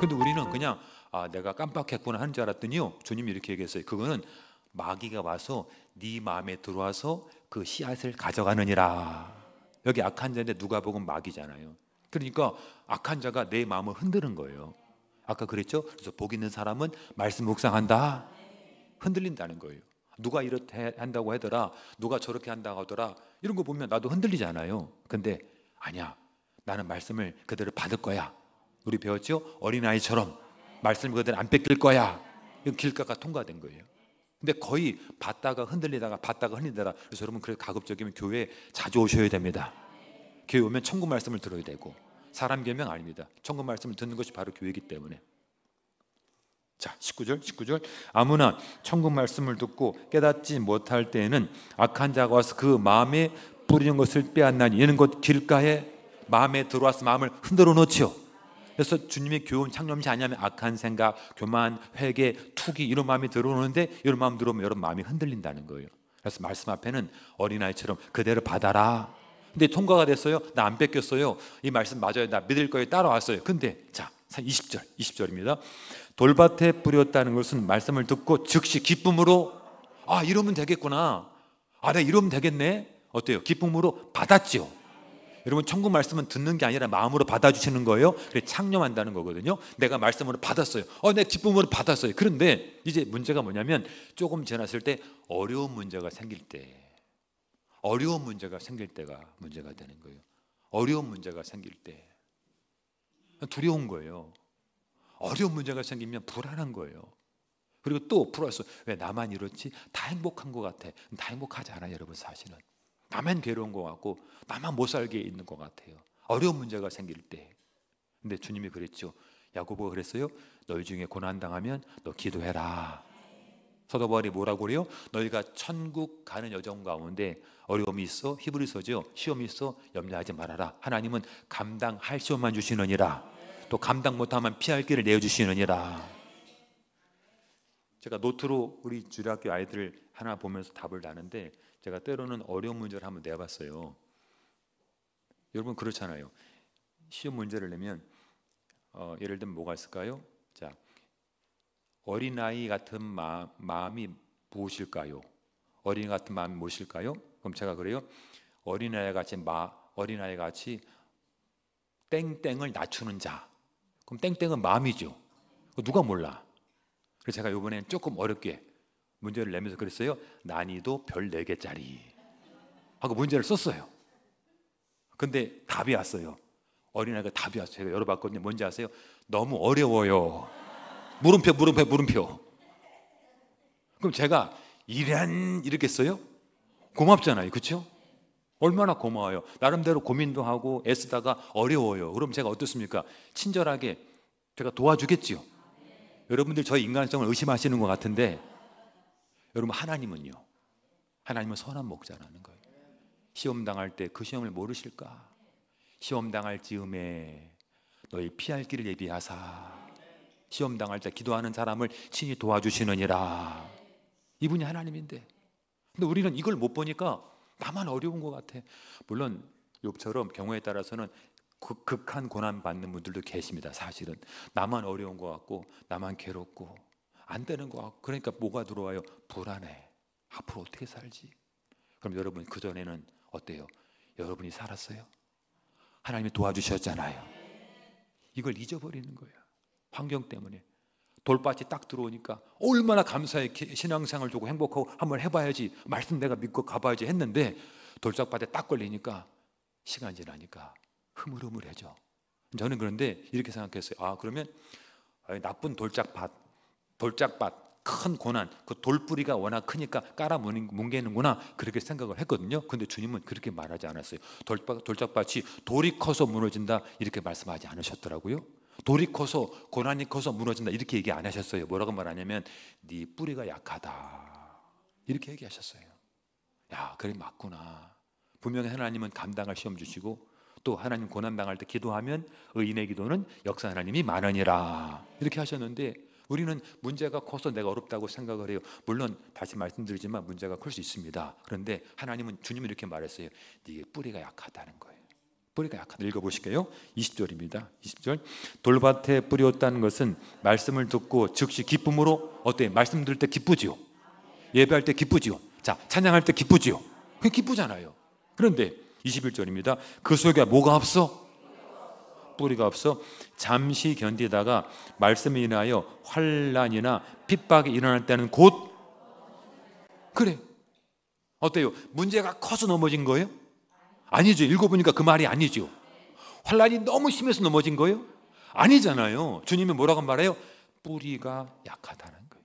근데 우리는 그냥 내가 깜빡했구나 하는 줄 알았더니요, 주님이 이렇게 얘기했어요. 그거는 마귀가 와서 네 마음에 들어와서 그 씨앗을 가져가느니라. 여기 악한 자인데 누가복음 마귀잖아요. 그러니까 악한 자가 내 마음을 흔드는 거예요. 아까 그랬죠? 그래서 복 있는 사람은 말씀 묵상한다, 흔들린다는 거예요. 누가 이렇게 한다고 하더라, 누가 저렇게 한다고 하더라, 이런 거 보면 나도 흔들리잖아요. 근데 아니야, 나는 말씀을 그대로 받을 거야. 우리 배웠죠? 어린아이처럼 말씀을 그대로 안 뺏길 거야. 이건 길가가 통과된 거예요. 근데 거의 받다가 흔들리다가 받다가 흔들리다가. 그래서 여러분, 그래서 가급적이면 교회에 자주 오셔야 됩니다. 교회 오면 천국 말씀을 들어야 되고, 사람 계명 아닙니다. 천국 말씀을 듣는 것이 바로 교회이기 때문에. 자, 19절. 아무나 천국 말씀을 듣고 깨닫지 못할 때에는 악한 자가 와서 그 마음에 뿌리는 것을 빼앗나니 이는 곧 길가에 마음에 들어와서 마음을 흔들어 놓지요. 그래서 주님의 교훈 창념시 아니하면 악한 생각, 교만, 회개, 투기 이런 마음이 들어오는데, 이런 마음 들어오면 여러분 마음이 흔들린다는 거예요. 그래서 말씀 앞에는 어린아이처럼 그대로 받아라. 근데 통과가 됐어요. 나 안 뺏겼어요. 이 말씀 맞아요. 나 믿을 거예요. 따라왔어요. 근데 자, 20절입니다. 돌밭에 뿌렸다는 것은 말씀을 듣고 즉시 기쁨으로 이러면 되겠구나. 내가 이러면 되겠네. 어때요? 기쁨으로 받았죠. 여러분, 천국 말씀은 듣는 게 아니라 마음으로 받아주시는 거예요. 그래서 창념한다는 거거든요. 내가 말씀으로 받았어요. 내가 기쁨으로 받았어요. 그런데 이제 문제가 뭐냐면, 조금 지났을 때 어려운 문제가 생길 때, 어려운 문제가 생길 때가 문제가 되는 거예요. 어려운 문제가 생길 때 두려운 거예요. 어려운 문제가 생기면 불안한 거예요. 그리고 또 플러스, 왜 나만 이렇지? 다 행복한 것 같아. 다 행복하지 않아요, 여러분. 사실은 나만 괴로운 것 같고, 나만 못 살게 있는 것 같아요, 어려운 문제가 생길 때. 근데 주님이 그랬죠. 야고보가 그랬어요. 너희 중에 고난당하면 너 기도해라. 사도 바울이 뭐라고 그래요? 너희가 천국 가는 여정 가운데 어려움이 있어, 히브리서죠, 시험이 있어, 염려하지 말아라. 하나님은 감당할 시험만 주시느니라. 또 감당 못하면 피할 길을 내어주시느니라. 제가 노트로 우리 주일학교 아이들 하나 보면서 답을 다는데, 제가 때로는 어려운 문제를 한번 내봤어요. 여러분 그렇잖아요. 시험 문제를 내면 예를 들면 뭐가 있을까요? 자, 어린아이 같은 마음이 무엇일까요? 어린아이 같은 마음이 무엇일까요? 그럼 제가 그래요. 어린아이 같이 땡땡을 낮추는 자. 그럼 땡땡은 마음이죠. 누가 몰라. 그래서 제가 이번엔 조금 어렵게 문제를 내면서 그랬어요. 난이도 별 4개짜리 하고 문제를 썼어요. 근데 답이 왔어요. 어린아이가 답이 왔어요. 제가 열어봤거든요. 뭔지 아세요? 너무 어려워요. 물음표. 그럼 제가 이렇게 써요? 고맙잖아요. 그렇죠? 얼마나 고마워요. 나름대로 고민도 하고 애쓰다가 어려워요. 그럼 제가 어떻습니까? 친절하게 제가 도와주겠지요. 여러분들 저희 인간성을 의심하시는 것 같은데, 여러분 하나님은요, 하나님은 선한 목자라는 거예요. 시험 당할 때 그 시험을 모르실까? 시험 당할 즈음에 너희 피할 길을 예비하사 시험 당할 때 기도하는 사람을 친히 도와주시느니라. 이분이 하나님인데, 근데 우리는 이걸 못 보니까 나만 어려운 것 같아. 물론 욥처럼 경우에 따라서는 극한 고난 받는 분들도 계십니다. 사실은 나만 어려운 것 같고, 나만 괴롭고 안 되는 것 같고, 그러니까 뭐가 들어와요? 불안해. 앞으로 어떻게 살지? 그럼 여러분, 그전에는 어때요? 여러분이 살았어요? 하나님이 도와주셨잖아요. 이걸 잊어버리는 거예요. 환경 때문에. 돌밭이 딱 들어오니까 얼마나 감사해. 신앙생활 두고 행복하고 한번 해봐야지, 말씀 내가 믿고 가봐야지 했는데, 돌짝밭에 딱 걸리니까 시간 지나니까 흐물흐물해져. 저는 그런데 이렇게 생각했어요. 그러면 나쁜 돌짝밭 큰 고난, 그 돌뿌리가 워낙 크니까 깔아 뭉개는구나, 그렇게 생각을 했거든요. 근데 주님은 그렇게 말하지 않았어요. 돌짝밭이 돌이 커서 무너진다 이렇게 말씀하지 않으셨더라고요. 돌이 커서, 고난이 커서 무너진다 이렇게 얘기 안 하셨어요. 뭐라고 말하냐면 네 뿌리가 약하다 이렇게 얘기하셨어요. 야, 그래 맞구나. 분명히 하나님은 감당할 시험 주시고, 또 하나님 고난 당할 때 기도하면 의인의 기도는 역사 하나님이 많으니라 이렇게 하셨는데, 우리는 문제가 커서 내가 어렵다고 생각을 해요. 물론 다시 말씀드리지만 문제가 클 수 있습니다. 그런데 하나님은, 주님은 이렇게 말했어요. 네 뿌리가 약하다는 거예요. 뿌리가 약하다. 읽어보실게요. 20절입니다. 20절. 돌밭에 뿌렸다는 것은 말씀을 듣고 즉시 기쁨으로 어때요? 말씀 들을 때 기쁘지요. 예배할 때 기쁘지요. 자, 찬양할 때 기쁘지요. 그게 기쁘잖아요. 그런데 21절입니다. 그 속에 뭐가 없어? 뿌리가 없어 잠시 견디다가 말씀에 인하여 환난이나 핍박이 일어날 때는 곧 그래. 어때요? 문제가 커서 넘어진 거예요? 아니죠. 읽어보니까 그 말이 아니죠. 환난이 너무 심해서 넘어진 거예요? 아니잖아요. 주님이 뭐라고 말해요? 뿌리가 약하다는 거예요.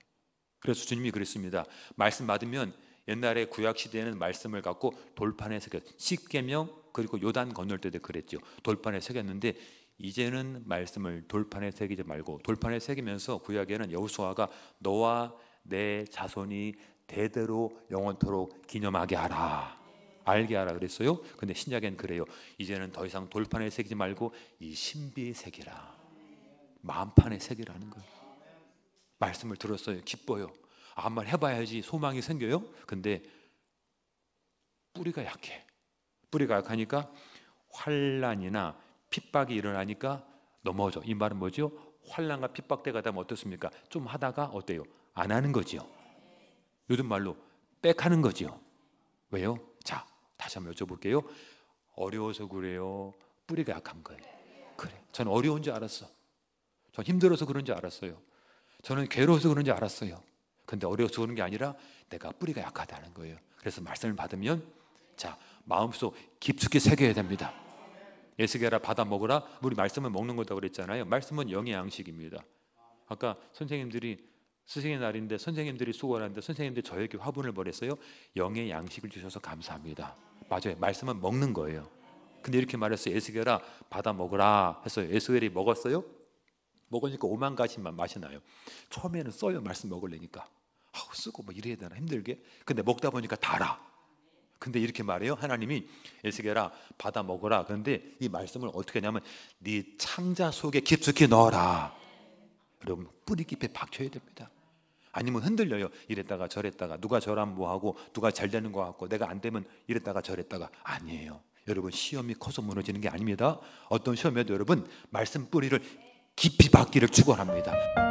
그래서 주님이 그랬습니다. 말씀 받으면 옛날에 구약시대에는 말씀을 갖고 돌판에 새겼 십계명 그리고 요단 건널 때도 그랬죠. 돌판에 새겼는데 이제는 말씀을 돌판에 새기지 말고 돌판에 새기면서 구약에는 여호수아가 너와 내 자손이 대대로 영원토록 기념하게 하라. 알게 하라 그랬어요. 근데 신약엔 그래요. 이제는 더 이상 돌판에 새기지 말고 이 신비에 새기라. 마음판에 새기라는 거예요. 말씀을 들었어요. 기뻐요. 한번 해봐야지 소망이 생겨요. 근데 뿌리가 약해. 뿌리가 약하니까 환난이나 핍박이 일어나니까 넘어져. 이 말은 뭐죠? 환난과 핍박 때가 되면 어떻습니까? 좀 하다가 어때요? 안 하는 거지요. 요즘 말로 빽하는 거지요. 왜요? 자, 다시 한번 여쭤볼게요. 어려워서 그래요? 뿌리가 약한 거예요? 그래. 전 어려운 줄 알았어. 전 힘들어서 그런 줄 알았어요. 저는 괴로워서 그런 줄 알았어요. 근데 어려워서 그런 게 아니라 내가 뿌리가 약하다는 거예요. 그래서 말씀을 받으면 자, 마음속 깊숙이 새겨야 됩니다. 에스겔아 받아 먹으라. 우리 말씀을 먹는 거다고 그랬잖아요. 말씀은 영의 양식입니다. 아까 선생님들이 스승의 날인데 선생님들이 수고하는데 선생님들이 저에게 화분을 보냈어요. 영의 양식을 주셔서 감사합니다. 맞아요. 말씀은 먹는 거예요. 근데 이렇게 말했어요. 에스겔아 받아 먹으라 해서 에스겔이 먹었어요. 먹으니까 오만 가지 맛이 나요. 처음에는 써요. 말씀 먹으려니까 쓰고 뭐 이래야 되나 힘들게. 근데 먹다 보니까 달아. 근데 이렇게 말해요. 하나님이 에스겔아 받아 먹어라. 그런데 이 말씀을 어떻게 하냐면 네 창자 속에 깊숙이 넣어라. 여러분 뿌리 깊이 박혀야 됩니다. 아니면 흔들려요. 이랬다가 저랬다가 누가 저라면 뭐하고 누가 잘 되는 것 같고 내가 안 되면 이랬다가 저랬다가 아니에요. 여러분 시험이 커서 무너지는 게 아닙니다. 어떤 시험에도 여러분 말씀 뿌리를 깊이 박기를 축원합니다.